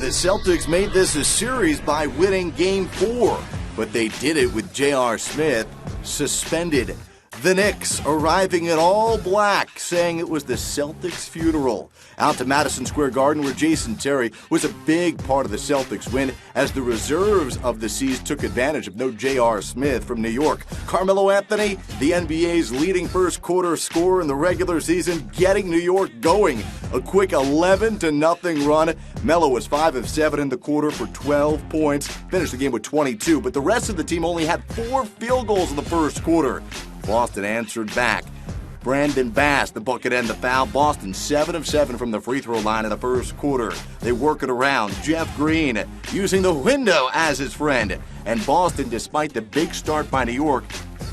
The Celtics made this a series by winning Game 4, but they did it with J.R. Smith suspended. The Knicks arriving in all black, saying it was the Celtics' funeral. Out to Madison Square Garden, where Jason Terry was a big part of the Celtics win, as the reserves of the C's took advantage of no J.R. Smith from New York. Carmelo Anthony, the NBA's leading first-quarter scorer in the regular season, getting New York going. A quick 11-0 run. Melo was 5 of 7 in the quarter for 12 points. Finished the game with 22, but the rest of the team only had 4 field goals in the first quarter. Boston answered back. Brandon Bass, the bucket and the foul. Boston 7 of 7 from the free throw line in the first quarter. They work it around. Jeff Green using the window as his friend. And Boston, despite the big start by New York,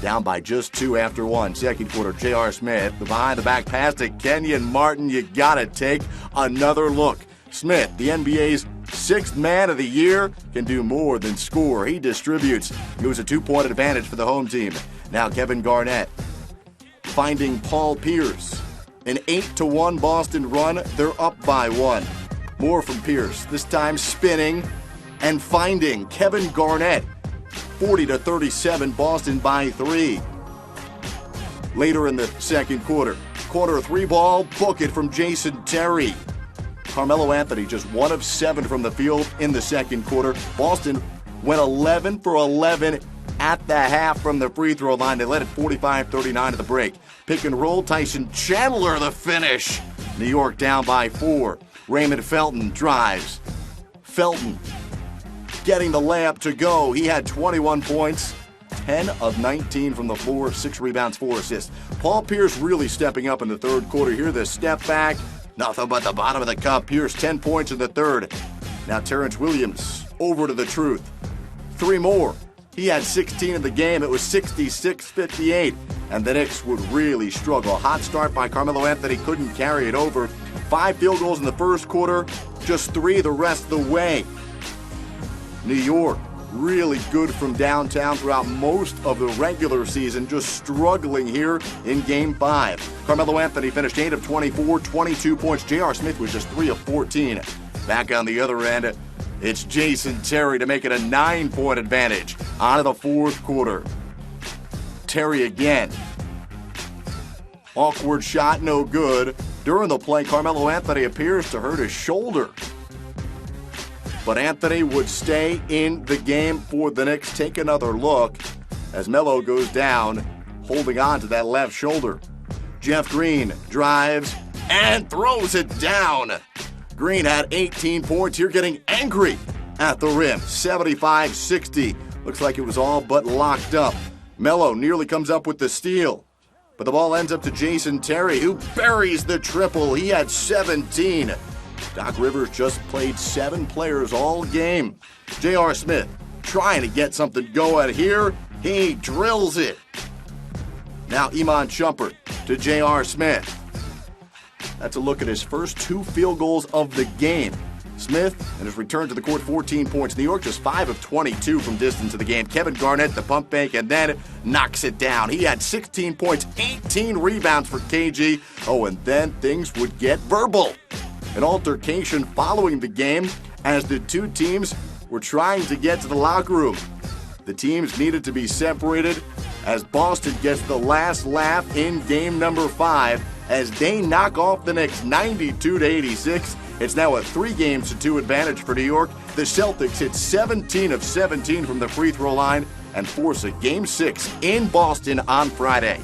down by just 2 after 1. Second quarter, J.R. Smith, the behind-the-back pass to Kenyon Martin. You gotta take another look. Smith, the NBA's 6th man of the year, can do more than score. He distributes. It was a 2-point advantage for the home team. Now Kevin Garnett finding Paul Pierce. An 8-1 Boston run. They're up by 1. More from Pierce, this time spinning and finding Kevin Garnett. 40-37, Boston by 3. Later in the second quarter, corner 3-ball, book it from Jason Terry. Carmelo Anthony just 1 of 7 from the field in the second quarter. Boston went 11 for 11 at the half from the free throw line. They led it 45-39 at the break. Pick and roll, Tyson Chandler the finish. New York down by 4. Raymond Felton drives. Felton getting the layup to go. He had 21 points, 10 of 19 from the floor, 6 rebounds, 4 assists. Paul Pierce really stepping up in the third quarter. Here, the step back. Nothing but the bottom of the cup. Pierce 10 points in the third. Now Terrence Williams over to the truth. 3 more. He had 16 in the game. It was 66-58. And the Knicks would really struggle. Hot start by Carmelo Anthony. Couldn't carry it over. 5 field goals in the first quarter. Just 3 the rest of the way. New York really good from downtown throughout most of the regular season. Just struggling here in Game 5. Carmelo Anthony finished 8 of 24, 22 points. J.R. Smith was just 3 of 14. Back on the other end, it's Jason Terry to make it a 9-point advantage out of the fourth quarter. Terry again. Awkward shot, no good. During the play, Carmelo Anthony appears to hurt his shoulder. But Anthony would stay in the game for the Knicks. Take another look as Melo goes down, holding on to that left shoulder. Jeff Green drives and throws it down. Green had 18 points here, getting angry at the rim. 75-60. Looks like it was all but locked up. Melo nearly comes up with the steal, but the ball ends up to Jason Terry, who buries the triple. He had 17. Doc Rivers just played 7 players all game. J.R. Smith trying to get something going here. He drills it. Now Iman Shumpert to J.R. Smith. That's a look at his first 2 field goals of the game. Smith and his return to the court, 14 points. New York just 5 of 22 from distance of the game. Kevin Garnett, the pump fake, and then knocks it down. He had 16 points, 18 rebounds for KG. Oh, and then things would get verbal. An altercation following the game as the two teams were trying to get to the locker room. The teams needed to be separated as Boston gets the last laugh in game number 5 as they knock off the Knicks 92-86. It's now a 3-2 advantage for New York. The Celtics hit 17 of 17 from the free throw line and force a Game 6 in Boston on Friday.